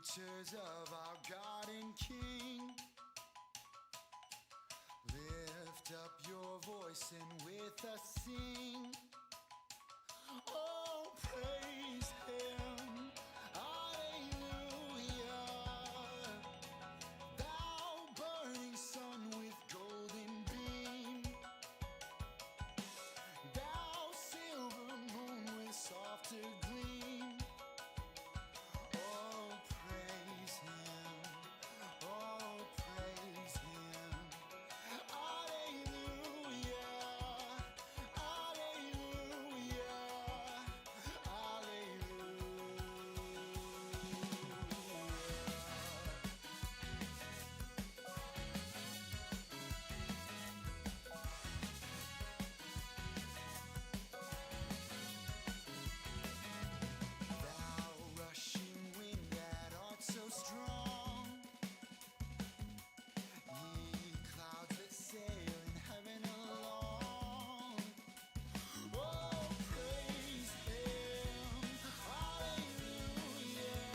creatures of our God and King. Lift up your voice and with us sing. Oh, praise Him. Hallelujah. Thou burning sun with golden beam. Thou silver moon with softer gleam. Oh, praise Him. Oh, praise Him. Hallelujah. Hallelujah. Thou rushing wind that art so strong, ye clouds that sail in heaven along. Oh, praise Him. Hallelujah.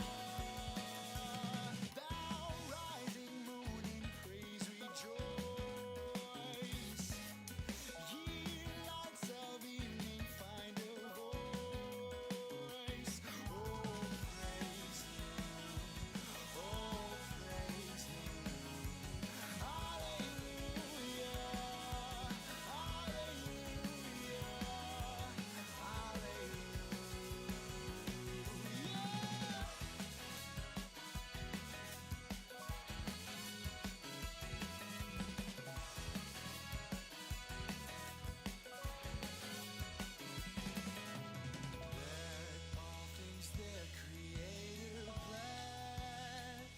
Thou rising moon in praise rejoice. Ye lights of evening find a voice. Oh, praise Him. Oh, praise Him. Hallelujah. Hallelujah. Hallelujah. Let all things their Creator bless,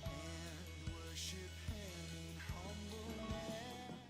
and worship Him in humbleness.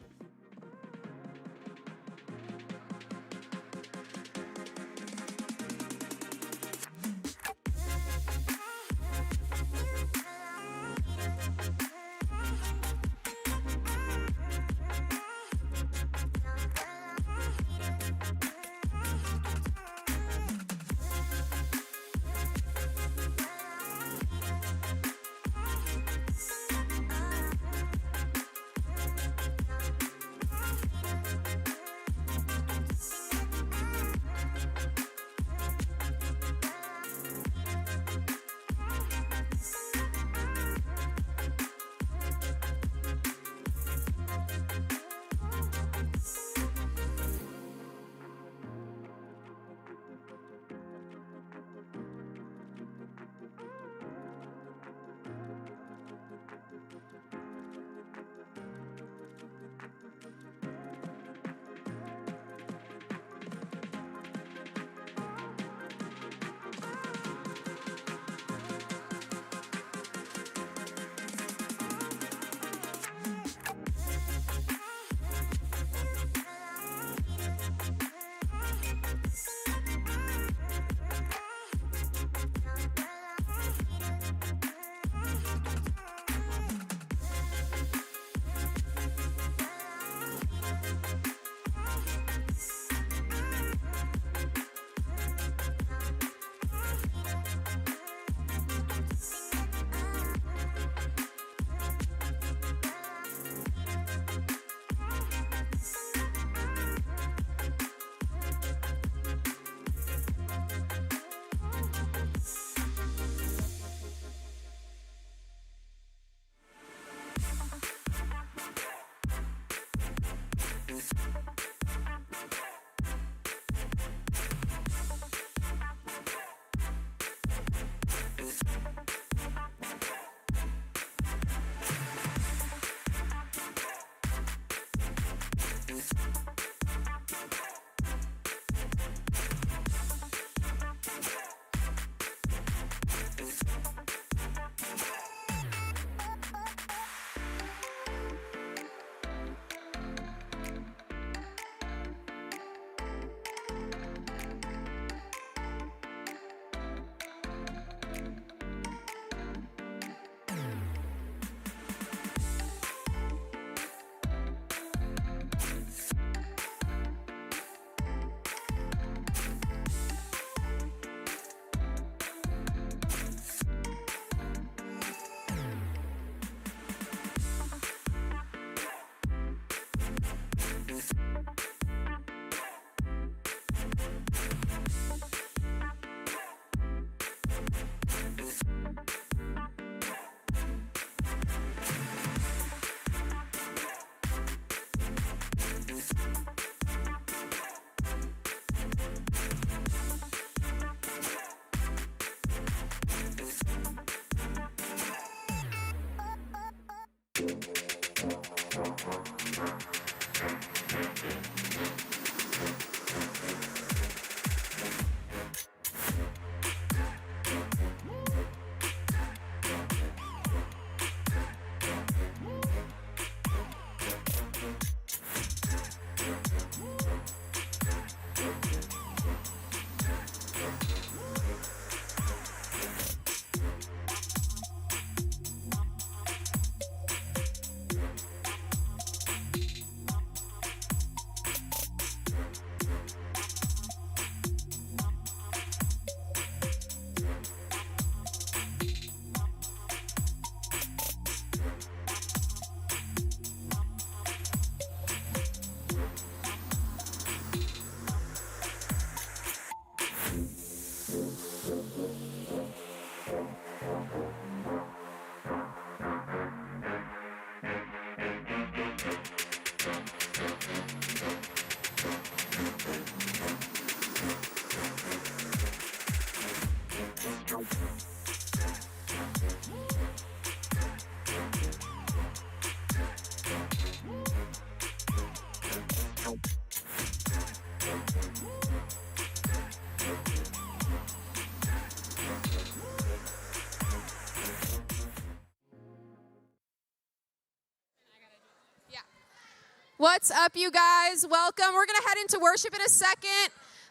What's up, you guys? Welcome. We're going to head into worship in a second.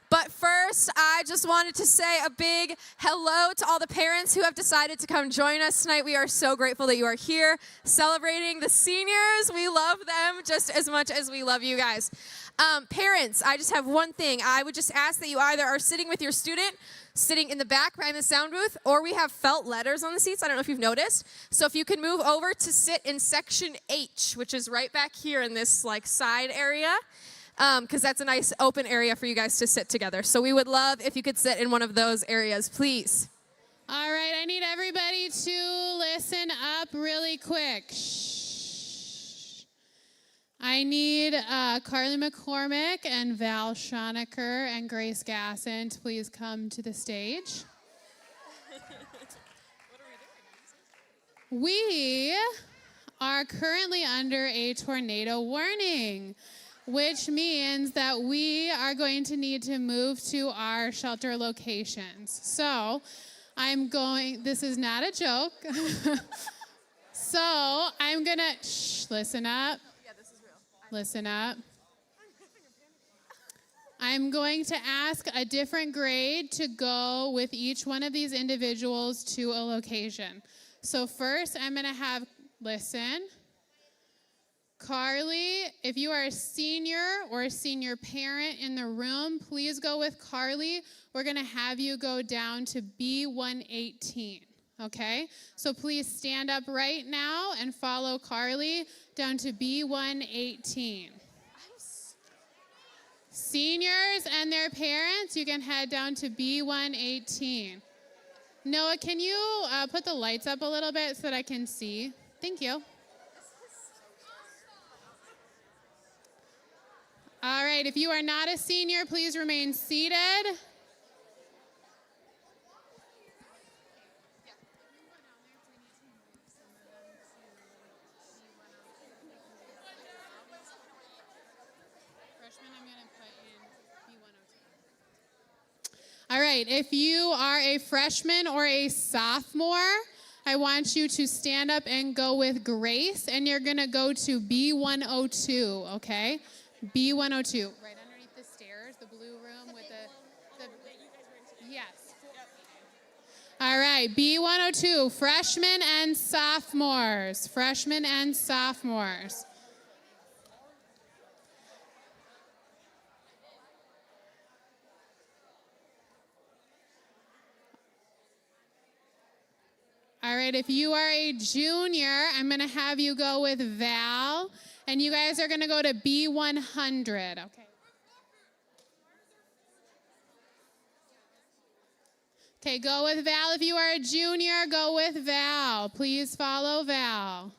But first, I just wanted to say a big hello to all the parents who have decided to come join us tonight. We are so grateful that you are here celebrating the seniors. We love them just as much as we love you guys. Parents, I just have one thing. I would just ask that you either are sitting with your student, sitting in the back behind the sound booth, or we have felt letters on the seats. I don't know if you've noticed. So if you can move over to sit in section H, which is right back here in this side area, because that's a nice open area for you guys to sit together. So we would love if you could sit in one of those areas, please. All right, I need everybody to listen up really quick. Shh. I need Carly McCormick and Val Schonecker and Grace Gasson to please come to the stage. We are currently under a tornado warning, which means that we are going to need to move to our shelter locations. So this is not a joke. So I'm gonna, listen up. Yeah, this is real. Listen up. I'm going to ask a different grade to go with each one of these individuals to a location. So first, I'm gonna have, listen. Carly, if you are a senior or a senior parent in the room, please go with Carly. We're going to have you go down to B118, okay? So please stand up right now and follow Carly down to B118. Seniors and their parents, you can head down to B118. Noah, can you put the lights up a little bit so that I can see? Thank you. All right, if you are not a senior, please remain seated. All right, if you are a freshman or a sophomore, I want you to stand up and go with Grace, and you're going to go to B102, okay? B102. Right underneath the stairs, the blue room with the yes. All right, B102, freshmen and sophomores. Freshmen and sophomores. All right, if you are a junior, I'm going to have you go with Val, and you guys are going to go to B100, okay? Okay, go with Val. If you are a junior, go with Val. Please follow Val.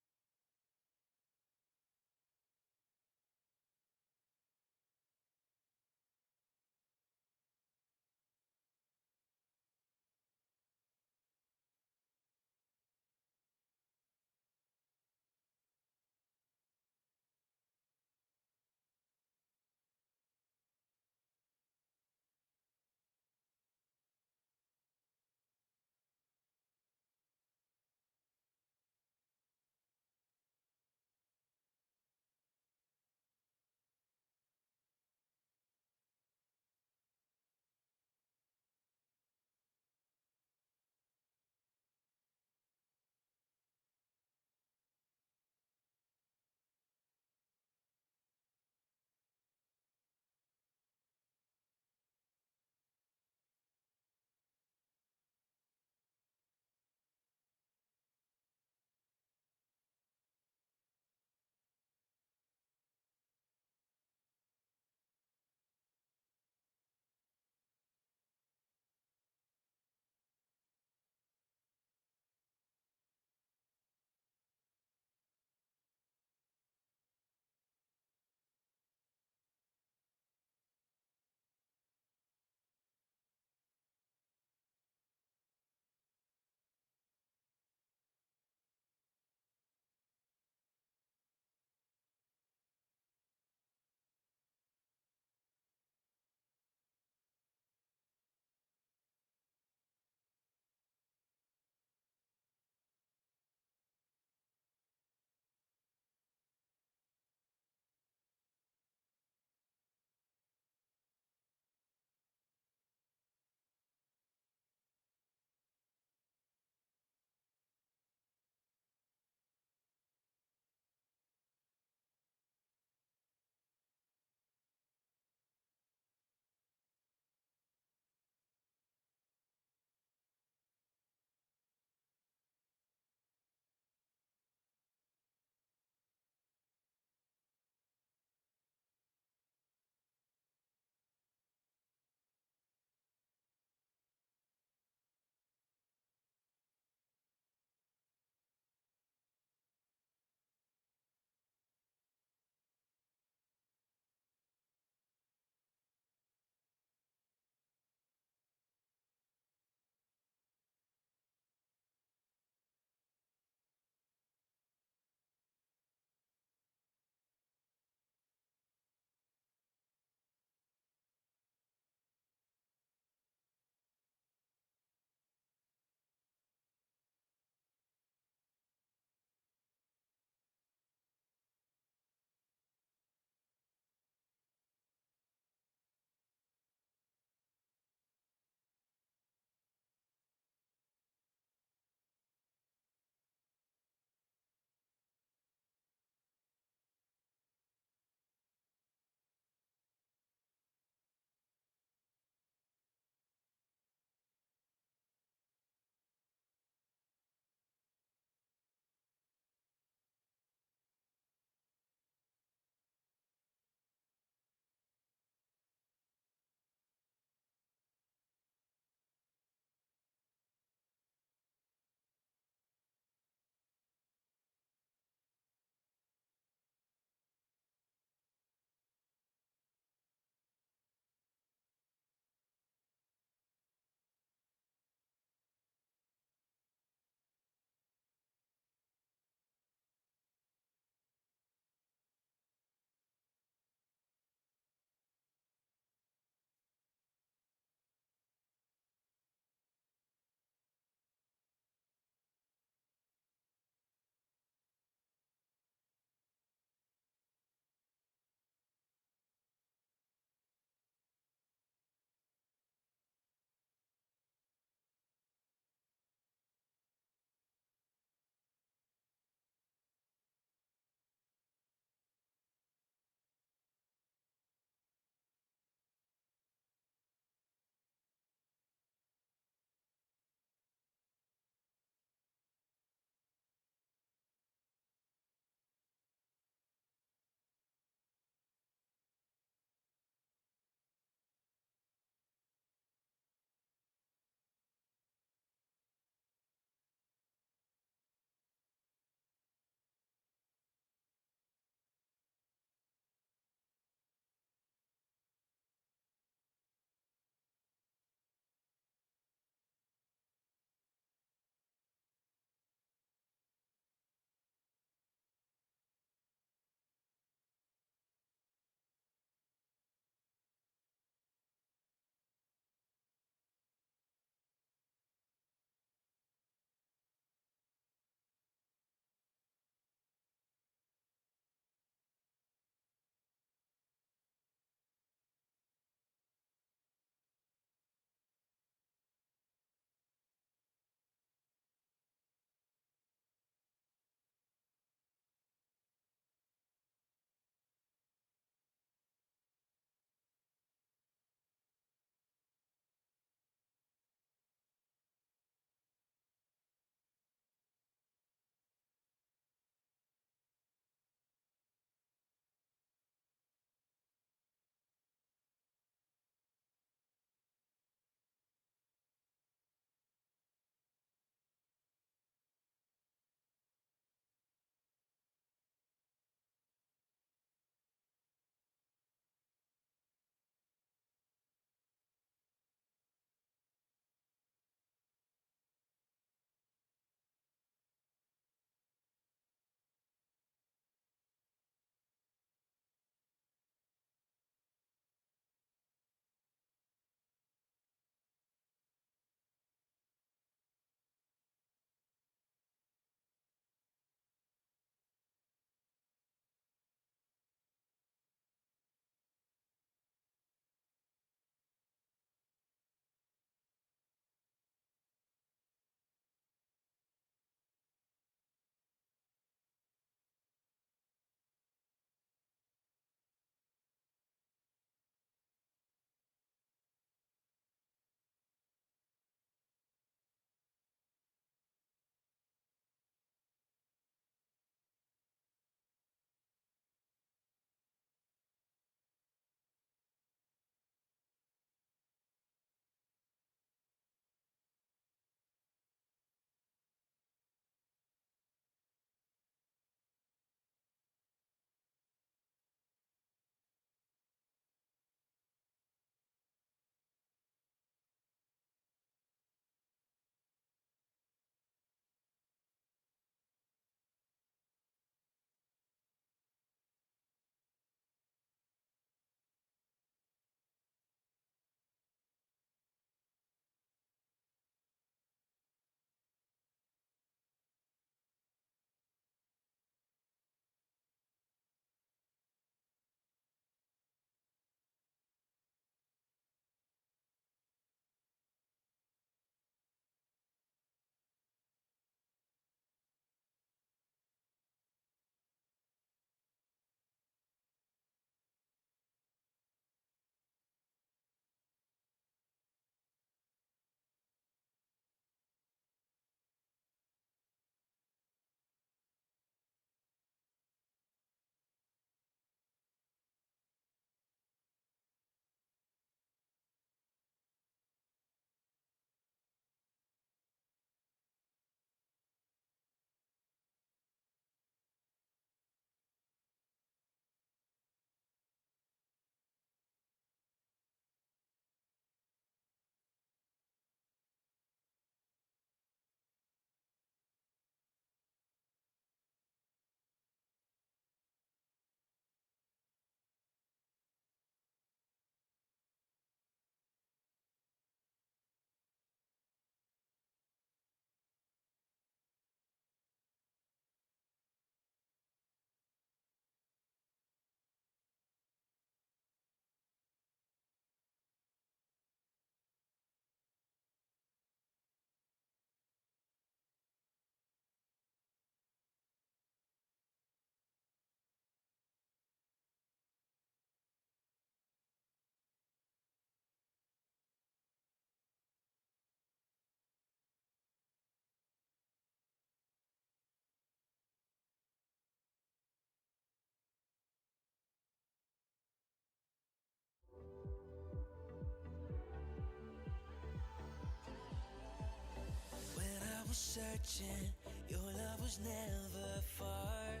searching, your love was never far.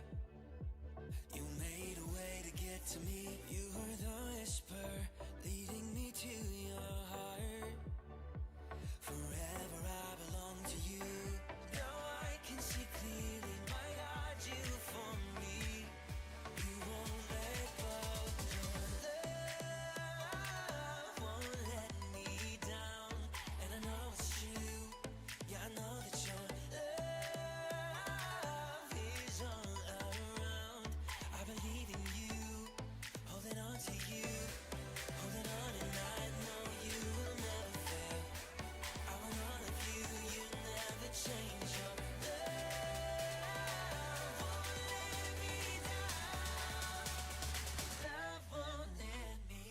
You made a way to get to me. You were the whisper leading me to your heart. Forever I belong to you. Now I can see clearly, my God, you for me. You won't let go. Your love won't let me down. And I know it's true. Yeah, I know that your love is all around. I believe in you, holding on to you, holding on, and I know you will never fail. I want all of you, you never change. Your love won't let me down. Love won't let me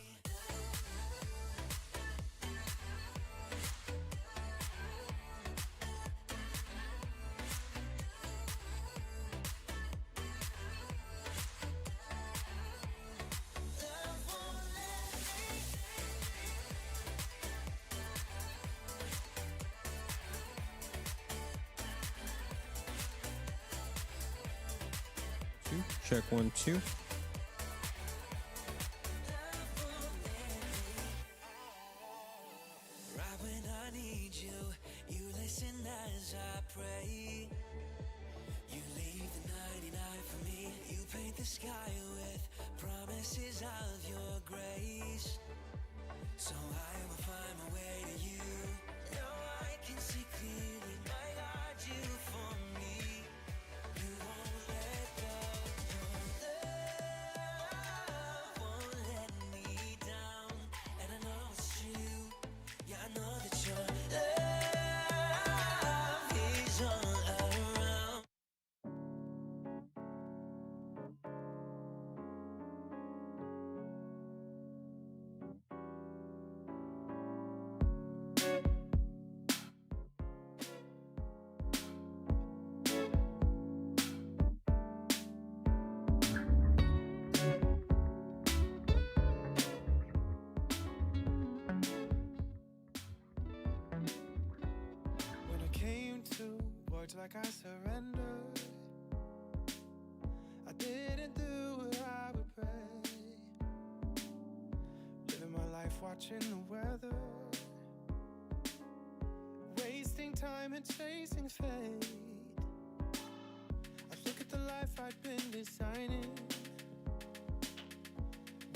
Love won't let me 2. Check 1, 2. Right when I need you, you listen as I pray. You leave the 99 for me. You paint the sky with promises of your grace. So I will find my way to you. Now I can see clearly, my God, you for me. You won't let go. Your love won't let me down. And I know it's true. Yeah, I know that your love is all around. When it came to words like I surrendered, I didn't do what I would pray. Living my life watching the weather, wasting time and chasing fate. I look at the life I'd been designing,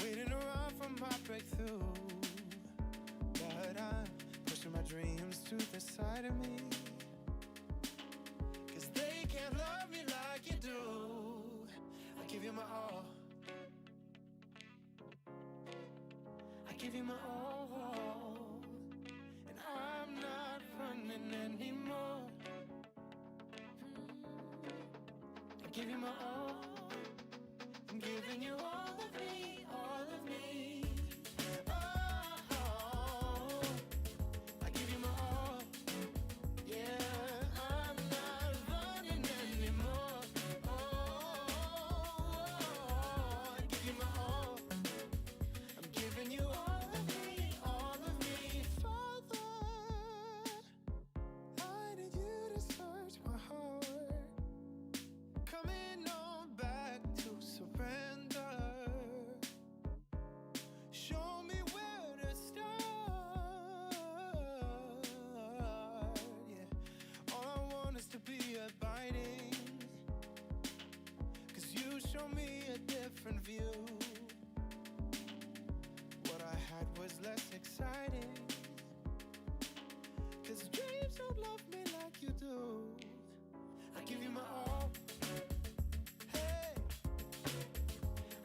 waiting around for my breakthrough. But I'm pushing my dreams to the side of me, 'cause they can't love me like you do. I give you my all, I give you my all, and I'm not running anymore. I give you my all, I'm giving you all of me, all of me. Oh, I give you my all, yeah, I'm not running anymore. Oh, I give you my all, I'm giving you all of me, all of me. Father, I need you to search my heart, coming on back to surrender. Show me where to start. Yeah, all I want is to be abiding, 'cause you show me a different view. What I had was less exciting, 'cause dreams don't love me like you do. I give you my all. Hey,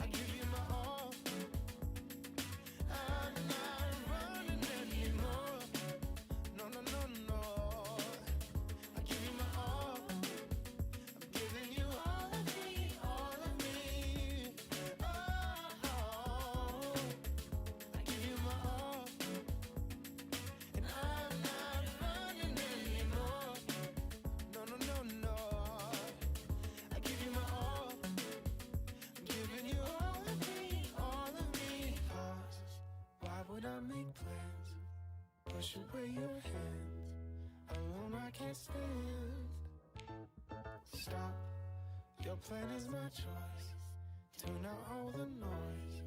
I give you my all. I'm not running anymore. No, no, no, no. I give you my all. I'm giving you all of me, all of me. Oh, I give you my all, and I'm not running anymore. No, no, no, no. I give you my all. I'm giving you all of me, all of me. Pause. Why would I make plans? Push away your hands. Alone I can't stand. stop. Your plan is my choice. Tune out all the noise.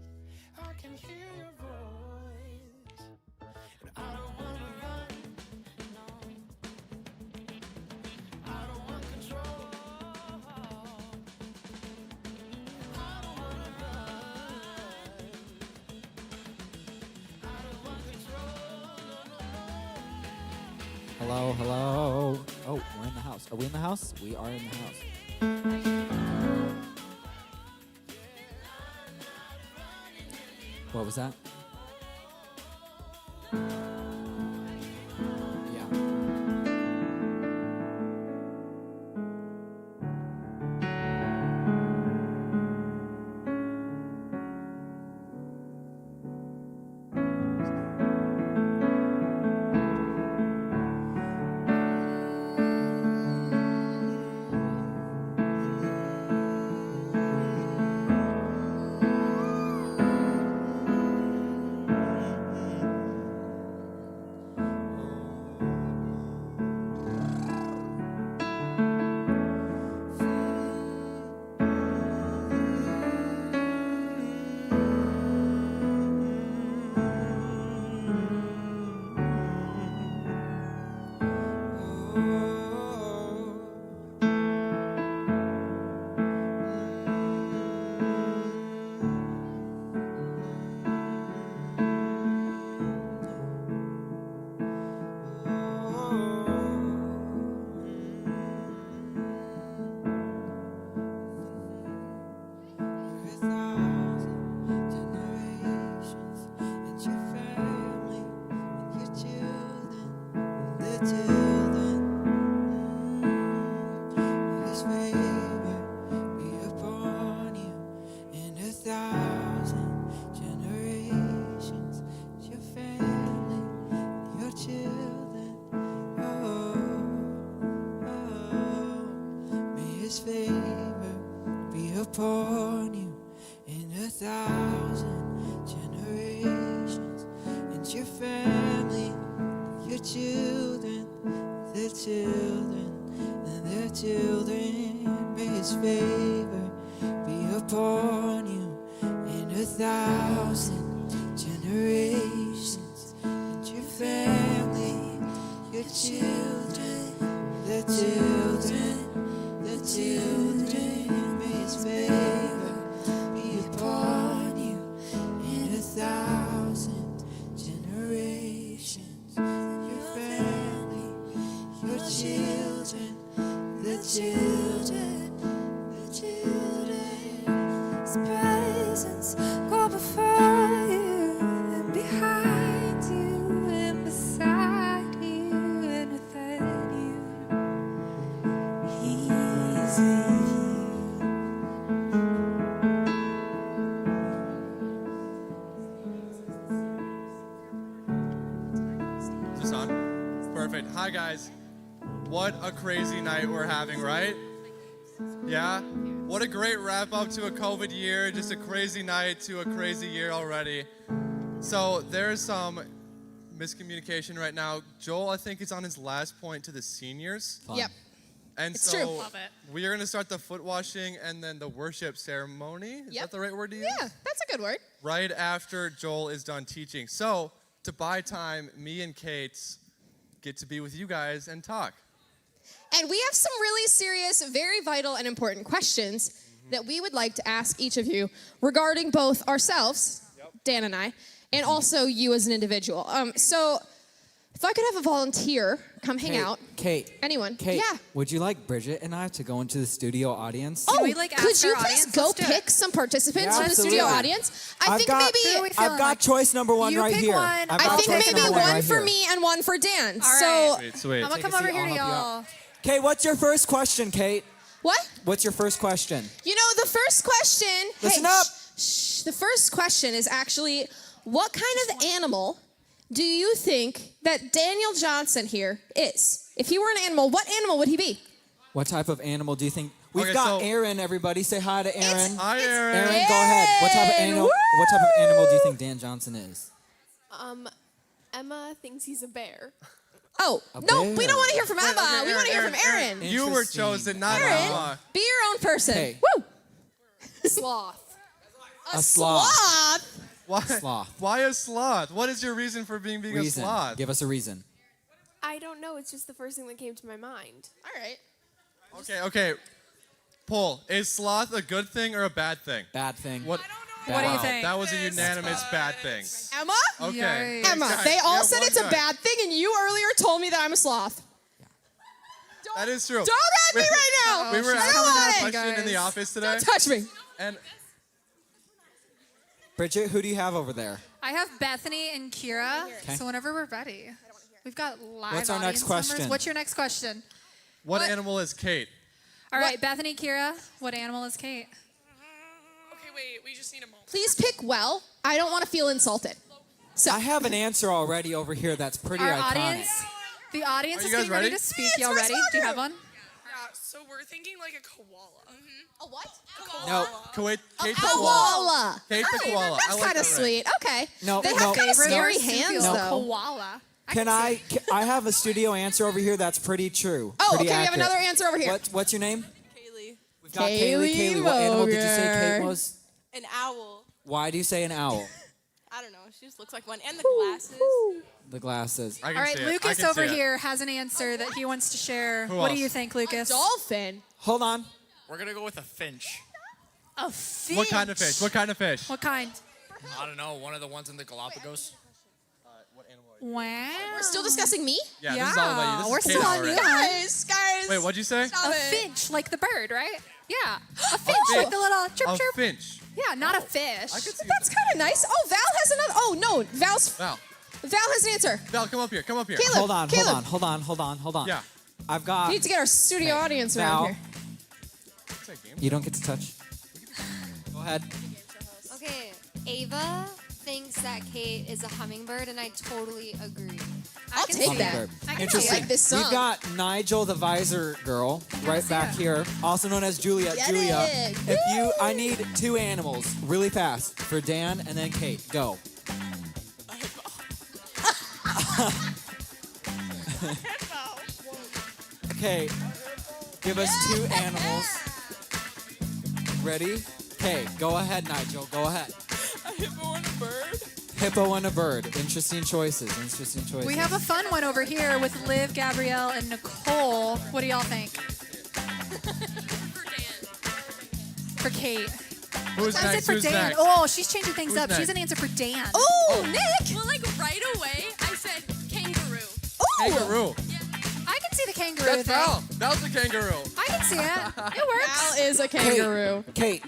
I can hear your voice. And I don't wanna run. No. I don't want control. I don't wanna run. I don't want control. No, no, no. Hello, hello. Oh, we're in the house. Are we in the house? We are in the house. What was that? Yeah. Upon you in 1,000 generations, and your family, your children, their children, and their children. May His favor be upon you in 1,000 generations, and your family, your children, their children, their children. His favor be upon you in 1,000 generations. Your family, your children, the children, the children. His presence go before you and behind you and beside you and within you. He's in you. Perfect. Hi, guys. What a crazy night we're having, right? Yeah? What a great wrap up to a COVID year. Just a crazy night to a crazy year already. So there's some miscommunication right now. Joel, I think, is on his last point to the seniors. Fun. Yep. And It's so true. Love it. we are going to start the foot washing and then the worship ceremony. Is that the right word to use? Yeah, that's a good word. Right after Joel is done teaching. So to buy time, me and Kate get to be with you guys and talk. And we have some really serious, very vital, and important questions that we would like to ask each of you regarding both ourselves, Dan and I, and also you as an individual. So if I could have a volunteer come hang out. Kate. Anyone. Kate, Yeah. would you like Bridget and I to go into the studio audience? Oh, we, like, could ask you our please audience? go Let's do pick it. some participants Yeah, from the studio absolutely. audience? I've got choice number one You right pick here. one. I've I got I think choice maybe number one right for here. me and one for Dan. All So, right. Sweet. I'm gonna Take come a over seat, here I'll to help you y'all. out. Kate, what's your first question, Kate? what? What's your first question? You know, the first question. Listen hey, up. Shh, the first question is actually, what kind of animal do you think that Daniel Johnson here is? If he were an animal, what animal would he be? What type of animal do you think? We've Okay, got so- Aaron, everybody. Say hi to Aaron. Hi, Aaron. Aaron, go ahead. What type of animal? Woo! What type of animal do you think Dan Johnson is? Emma thinks he's a bear. Oh, no, we don't want to hear from Emma. We want to hear from Aaron. You were Interesting. chosen, not Aaron, Emma. be your own person. Okay. Woo! Sloth. A sloth. Sloth. Why? Sloth. Why a sloth? What is your reason for being a Reason. sloth? Give us a reason. I don't know. It's just the first thing that came to my mind. All right. Okay. Poll, is sloth a good thing or a bad thing? Bad thing. What? What do you Wow, think? That was a unanimous bad thing. Emma? Okay. Emma, Guys, they all yeah, said one it's a guy. bad thing, and you earlier told me that I'm a sloth. That is true. Don't at me right now. We were I don't asking want that it. question in the office today, Don't touch me. and Bridget, who do you have over there? I have Bethany and Kira. Okay. So whenever we're ready, we've got live What's our next audience members. question? What's your next question? what What? animal is Kate? All right, Bethany, Kira, what animal is Kate? Okay, wait, we just need a moment. Please pick well. I don't want to feel insulted. So, I have an answer already over here that's pretty Our iconic. the audience Are is you guys getting ready ready? to speak. It's Y'all ready? Do you have one? Yeah, so we're thinking like a koala. a what? No, Kate the koala. Koala. Kate the koala. I That's like kind of that, right? sweet. Okay. No, They no. have kind of Favorite scary marsupial hands, though. Koala. I have a studio answer over here that's pretty true. Oh, pretty okay. We have accurate. another answer over here. What's your name? Kaylee. We've got Kaylee Kaylee. What animal did you say Moger. Kate was? An owl. Why do you say an owl? I don't know. She just looks like one. And the glasses. The glasses. I can All right, see it. I Lucas can over see it. here has an answer that he wants to share. Who What do else? you think, Lucas? Dolphin. Hold on. We're gonna go with a finch. A finch. What kind of fish? What kind of fish? What kind? I don't know, one of the ones in the Galapagos. Wow. We're still discussing me? Yeah, this is all about you. This we're is Kate still on already. you. Guys. Wait, what'd you say? A finch, like the bird, right? Yeah. A finch, finch. like the little chirp A chirp. finch. Yeah, not a fish. I could see That's kind of nice. Oh, Val has another. Oh, no. Val, Val has an answer. Val, come up here. Come up here. Caleb. Hold on. Yeah. I've got. We need to get our studio audience Val. around here. You don't get to touch. Go ahead. Okay, Ava thinks that Kate is a hummingbird, and I totally agree. I'll can take see that. that. I can Interesting. see I like this song. We've got Nigel, the visor girl, right back here, also known as Julia. Get Julia, it. I need two animals really fast for Dan and then Kate. Go. Okay, give us two animals. Ready? Okay, go ahead, Nigel. Go ahead. A hippo and a bird. Hippo and a bird. Interesting choices. We have a fun one over here with Liv, Gabrielle, and Nicole. What do y'all think? For Kate. Who's I said next? for Who's Dan. next? Oh, she's changing things Who's up. She has next? an answer for Dan. Oh, Nick. Well, like right away, I said kangaroo. Kangaroo. I can see the kangaroo That's thing. Val. Val's a kangaroo. I can see it. It works. Val is a kangaroo. Kate,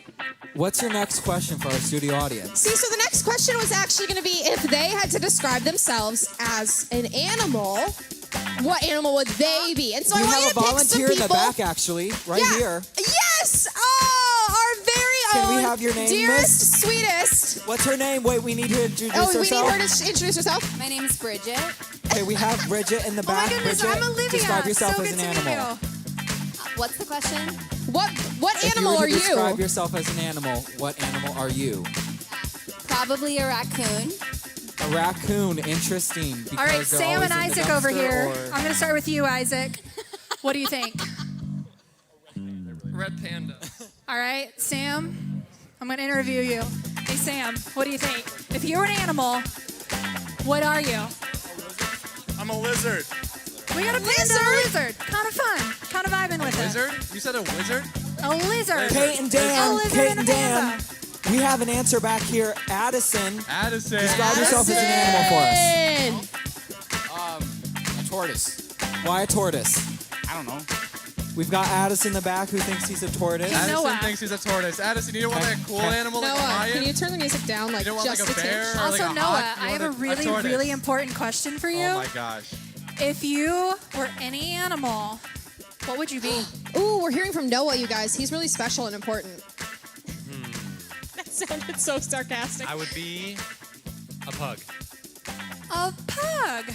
what's your next question for our studio audience? See, so the next question was actually going to be if they had to describe themselves as an animal, what animal would they be? And so We I want have you a to pick some volunteer in people. the back, actually, right Yeah. here. Yes! Oh, our very Can own we have your name, dearest, sweetest. What's her name? Wait, we need to introduce Oh, we herself. need her to introduce herself. My name is Bridget. Okay, we have Bridget in the Oh my back. goodness, Bridget, I'm Olivia. describe yourself so as good an to meet animal. you. What's the question? What If animal you were are to describe you? yourself as an animal, what animal are you? Probably a raccoon. A raccoon. Interesting. All right, because they're Sam and always in the Isaac over dumpster, here. or- I'm going to start with you, Isaac. What do you think? Red panda. All right, Sam, I'm going to interview you. Hey, Sam, what do you think? If you were an animal, what are you? I'm a lizard. We got a panda and a lizard. Kind of fun. Kind of vibing with Wizard? You said a wizard? it. A lizard. Kate and A Dan. lizard Kate and a and Dan. panda. We have an answer back here. Addison. Addison. Describe yourself as an animal for us. A tortoise. Why a tortoise? I don't know. We've got Addison in the back who thinks he's a tortoise. Hey, Addison Noah. thinks he's a tortoise. Addison, you don't want like a cool Okay. animal like a Noah, lion? can you turn the music down like You don't want just like a a bear? tinge? Or Also, like a Noah, hawk? You I have want a really, tortoise. really important question for you. Oh my gosh. If you were any animal, what would you be? Ooh, we're hearing from Noah, you guys. He's really special and important. That sounded so sarcastic. I would be a pug. A pug.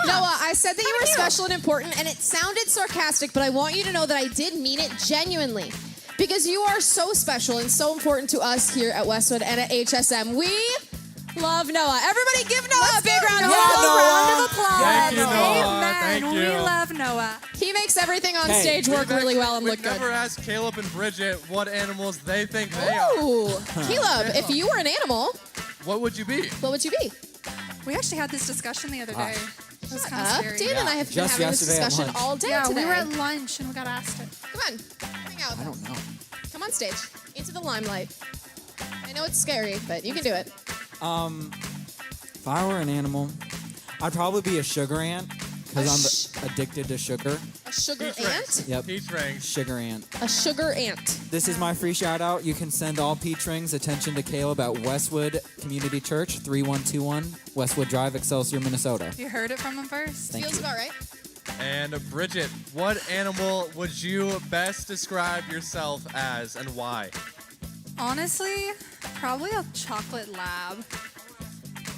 Noah, I said that you were special and important, and it sounded sarcastic, but I want you to know that I did mean it genuinely. Because you are so special and so important to us here at Westwood and at HSM. We Love Noah. Everybody give Noah a big round of Noah, applause. round of applause. Thank you, Noah. Amen. Thank We you. love Noah. He makes everything on Hey. stage work really well and We've look good. never asked Caleb and Bridget what animals they think they are. Ooh, Caleb, if you were an animal, What would you be? what would you be? We actually had this discussion the other day. It was kind of Up. scary. Dan and I have been Just having this yesterday at discussion lunch. all day Yeah, today. we were at lunch and we got asked it. Come on, hang out with I us. don't know. Come on stage, into the limelight. I know it's scary, but you can do it. If I were an animal, I'd probably be a sugar ant because I'm addicted to sugar. A sugar Peach rings. ant? Yep. Peach rings. Sugar ant. A sugar ant. This is my free shout out. You can send all peach rings attention to Caleb at Westwood Community Church, 3121 Westwood Drive, Excelsior, Minnesota. You heard it from him first. Thank Feels you. about right. And Bridget, what animal would you best describe yourself as and why? Honestly, probably a chocolate lab.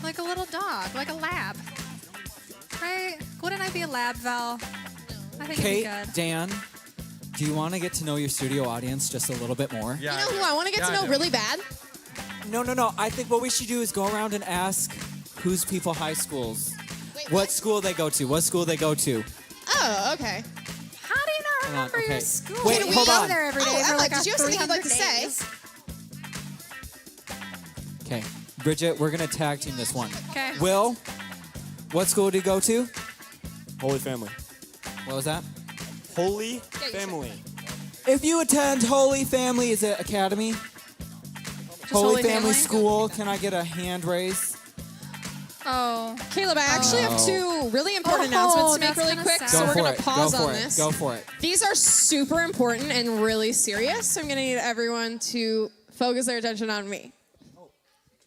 Like a little dog, like a lab. Right? Wouldn't I be a lab, Val? I think Kate, it'd be good. Dan, do you want to get to know your studio audience just a little bit more? Yeah, You know I who do. I want to get Yeah, to I know do. really bad? No. I think what we should do is go around and ask whose people high schools, Wait, what school they go to, what school they go to. Oh, okay. How do you not Hold on, remember your okay. school? Wait, we hold go on. there every day Oh, for Emma, like did you have something you'd like to 300 say? days. Okay, Bridget, we're gonna tag team this one. Okay. Will, what school do you go to? Holy Family. What was that? Holy Family. If you attend Holy Family, is it Academy? Holy Holy Family Family? School. Can I get a hand raise? Oh. Caleb, I actually have Oh. two really important Oh, announcements to make that's really kinda quick, sad. so Go we're for going it. to pause Go for on it. this. Go for it. These are super important and really serious, so I'm going to need everyone to focus their attention on me.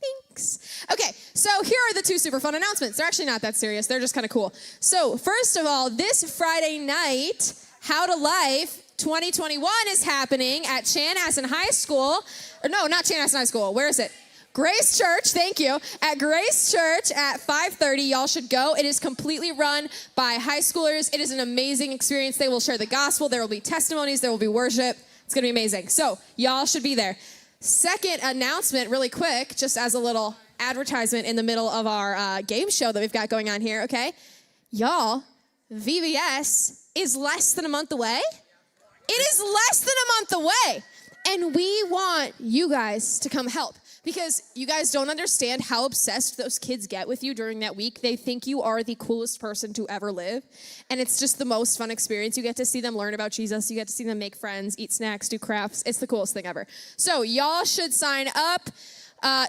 Thanks. Okay, so here are the two super fun announcements. They're actually not that serious. They're just kind of cool. So first of all, this Friday night, How to Life 2021 is happening at Chanhassen High School. Or no, not Chanhassen High School. Where is it? Grace Church, thank you. At Grace Church at 5:30, y'all should go. It is completely run by high schoolers. It is an amazing experience. They will share the gospel. There will be testimonies. There will be worship. It's going to be amazing. So y'all should be there. Second announcement, really quick, just as a little advertisement in the middle of our game show that we've got going on here, okay? Y'all, VBS is less than a month away. It is less than a month away. And we want you guys to come help because you guys don't understand how obsessed those kids get with you during that week. They think you are the coolest person to ever live. And it's just the most fun experience. You get to see them learn about Jesus. You get to see them make friends, eat snacks, do crafts. It's the coolest thing ever. So y'all should sign up.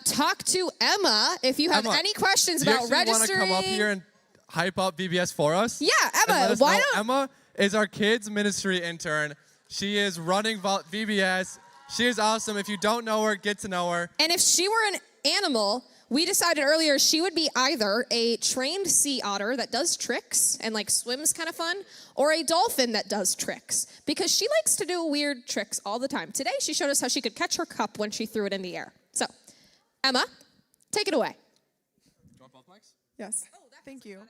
Talk to Emma if you have Emma, any questions do you about actually registering. want to come up here and hype up VBS for us? Yeah, And let Emma, us why know? don't... Emma is our kids ministry intern. She is running VBS. She is awesome. If you don't know her, get to know her. And if she were an animal, we decided earlier she would be either a trained sea otter that does tricks and like swims kind of fun, or a dolphin that does tricks because she likes to do weird tricks all the time. Today she showed us how she could catch her cup when she threw it in the air. So, Emma, take it away. Yes. Thank you.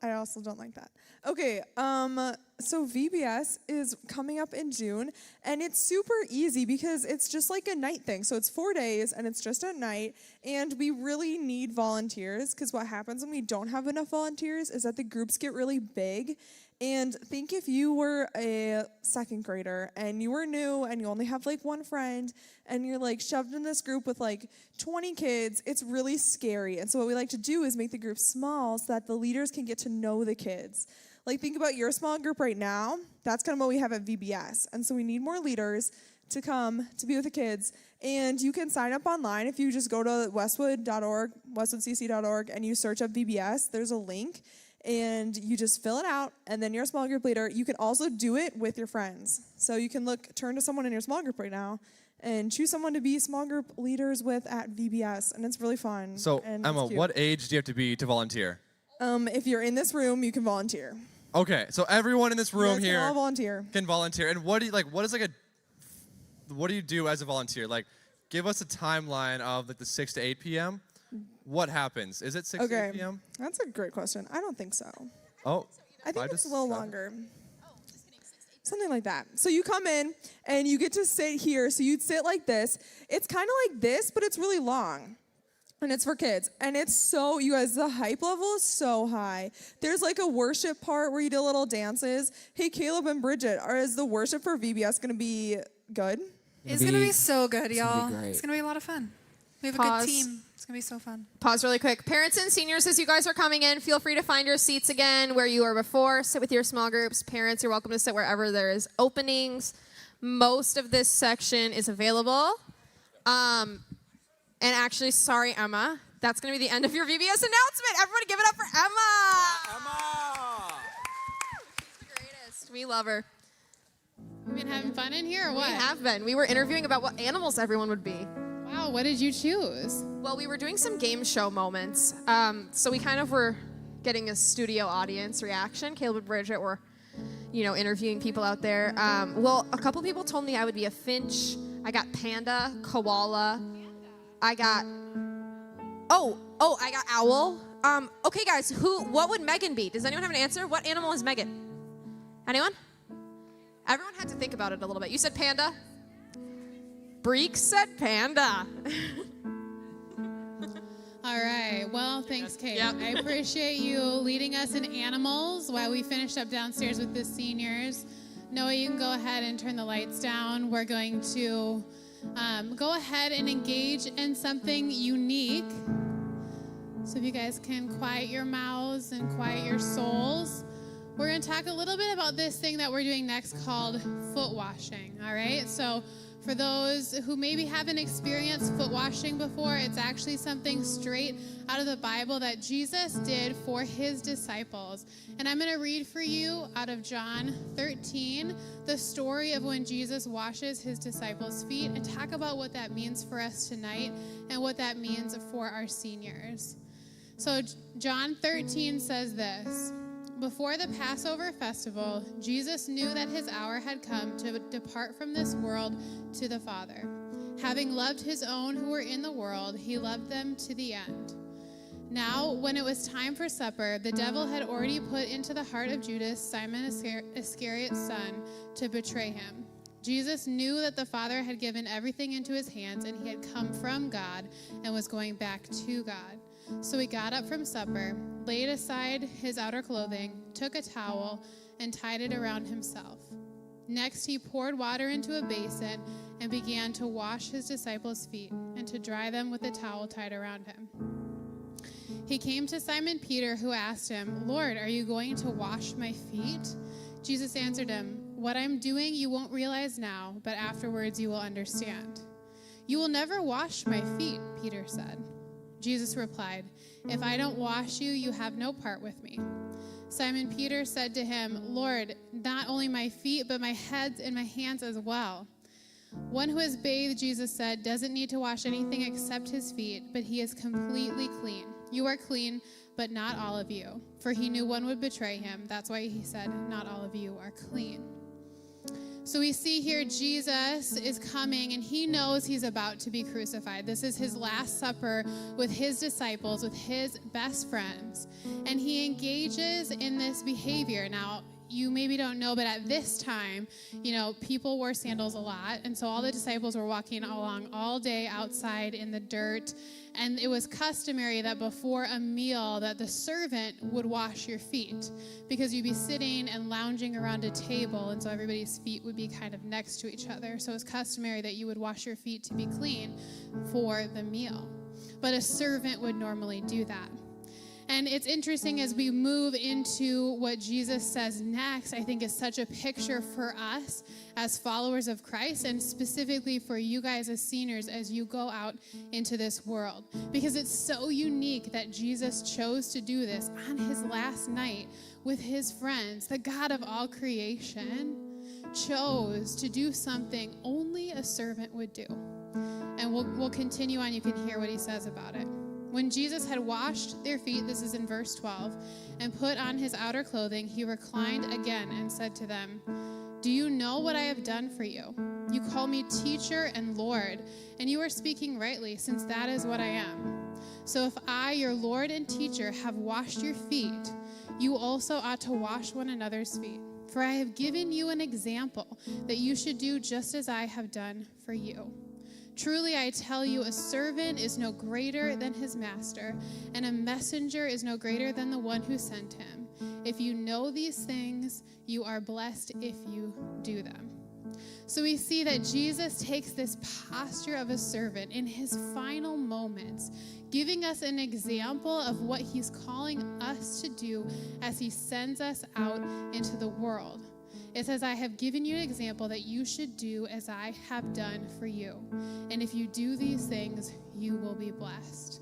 I also don't like that. Okay, so VBS is coming up in June, and it's super easy because it's just like a night thing. So it's 4 days, and it's just at night, and we really need volunteers because what happens when we don't have enough volunteers is that the groups get really big. And think if you were a second grader and you were new and you only have like one friend and you're like shoved in this group with like 20 kids, it's really scary. And so what we like to do is make the group small so that the leaders can get to know the kids. Like think about your small group right now. That's kind of what we have at VBS. And so we need more leaders to come to be with the kids. And you can sign up online if you just go to westwood.org, westwoodcc.org, and you search up VBS. There's a link. And you just fill it out, and then you're a small group leader. You can also do it with your friends. So you can turn to someone in your small group right now and choose someone to be small group leaders with at VBS, and it's really fun. So, and Emma, it's cute. what age do you have to be to volunteer? If you're in this room, you can volunteer. Okay, so everyone in this room You guys here can all volunteer. can volunteer. And what do you do as a volunteer? Like, give us a timeline of like the 6 to 8 p.m. What happens? Is it 6 to 8 p.m.? That's a great question. I don't think so. Oh, I think 5 it's to a little 7? longer. Something like that. So you come in and you get to sit here. So you'd sit like this. It's kind of like this, but it's really long. And it's for kids. And it's so, you guys, the hype level is so high. There's like a worship part where you do little dances. Hey, Caleb and Bridget, is the worship for VBS going to be good? It's going to be so good, y'all. great. It's going to be a lot of fun. We have a Pause. good team. It's going to be so fun. Pause really quick. Parents and seniors, as you guys are coming in, feel free to find your seats again where you were before. Sit with your small groups. Parents, you're welcome to sit wherever there is openings. Most of this section is available. And actually, sorry, Emma. That's going to be the end of your VBS announcement. Everybody give it up for Emma. Emma! She's the greatest. We love her. We've been having fun in here or what? We have been. We were interviewing about what animals everyone would be. Wow, what did you choose? Well, we were doing some game show moments. So we kind of were getting a studio audience reaction. Caleb and Bridget were, interviewing people out there. Well, a couple people told me I would be a finch. I got panda, koala. I got I got owl. Okay, guys, what would Megan be? Does anyone have an answer? What animal is Megan? Anyone? Everyone had to think about it a little bit. You said panda? Breek said panda. All right. Well, thanks, Kate. Yep. I appreciate you leading us in animals while we finished up downstairs with the seniors. Noah, you can go ahead and turn the lights down. We're going to go ahead and engage in something unique. So if you guys can quiet your mouths and quiet your souls, we're going to talk a little bit about this thing that we're doing next called foot washing, all right? So for those who maybe haven't experienced foot washing before, it's actually something straight out of the Bible that Jesus did for his disciples. And I'm going to read for you out of John 13, the story of when Jesus washes his disciples' feet, and talk about what that means for us tonight and what that means for our seniors. So John 13 says this: Before the Passover festival, Jesus knew that his hour had come to depart from this world to the Father. Having loved his own who were in the world, he loved them to the end. Now, when it was time for supper, the devil had already put into the heart of Judas, Simon Iscariot's son, to betray him. Jesus knew that the Father had given everything into his hands, and he had come from God and was going back to God. So he got up from supper, laid aside his outer clothing, took a towel, and tied it around himself. Next, he poured water into a basin and began to wash his disciples' feet and to dry them with the towel tied around him. He came to Simon Peter, who asked him, "Lord, are you going to wash my feet?" Jesus answered him, "What I'm doing you won't realize now, but afterwards you will understand." "You will never wash my feet," Peter said. Jesus replied, "If I don't wash you, you have no part with me." Simon Peter said to him, "Lord, not only my feet, but my head and my hands as well." "One who is bathed," Jesus said, "doesn't need to wash anything except his feet, but he is completely clean. You are clean, but not all of you." For he knew one would betray him. That's why he said, "Not all of you are clean." So we see here Jesus is coming, and he knows he's about to be crucified. This is his last supper with his disciples, with his best friends. And he engages in this behavior. Now, you maybe don't know, but at this time, people wore sandals a lot. And so all the disciples were walking along all day outside in the dirt. And it was customary that before a meal that the servant would wash your feet, because you'd be sitting and lounging around a table, and so everybody's feet would be kind of next to each other. So it was customary that you would wash your feet to be clean for the meal. But a servant would normally do that. And it's interesting as we move into what Jesus says next, I think is such a picture for us as followers of Christ, and specifically for you guys as seniors as you go out into this world. Because it's so unique that Jesus chose to do this on his last night with his friends. The God of all creation chose to do something only a servant would do. And we'll continue on. You can hear what he says about it. When Jesus had washed their feet, this is in verse 12, and put on his outer clothing, he reclined again and said to them, "Do you know what I have done for you? You call me teacher and Lord, and you are speaking rightly, since that is what I am. So if I, your Lord and teacher, have washed your feet, you also ought to wash one another's feet. For I have given you an example that you should do just as I have done for you. Truly, I tell you, a servant is no greater than his master, and a messenger is no greater than the one who sent him. If you know these things, you are blessed if you do them. So we see that Jesus takes this posture of a servant in his final moments, giving us an example of what he's calling us to do as he sends us out into the world. It says, I have given you an example that you should do as I have done for you. And if you do these things, you will be blessed.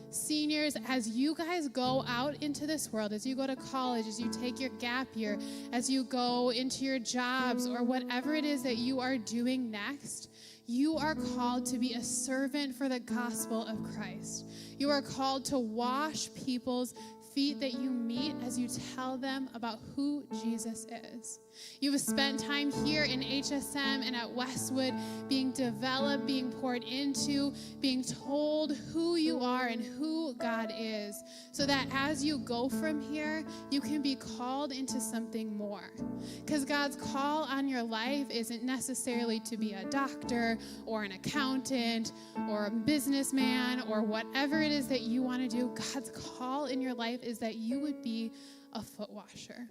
Seniors, as you guys go out into this world, as you go to college, as you take your gap year, as you go into your jobs or whatever it is that you are doing next, you are called to be a servant for the gospel of Christ. You are called to wash people's feet that you meet as you tell them about who Jesus is. You have spent time here in HSM and at Westwood being developed, being poured into, being told who you are and who God is, so that as you go from here, you can be called into something more. Because God's call on your life isn't necessarily to be a doctor or an accountant or a businessman or whatever it is that you want to do. God's call in your life is that you would be a foot washer.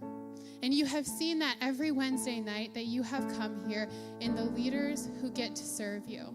And you have seen that every Wednesday night that you have come here in the leaders who get to serve you.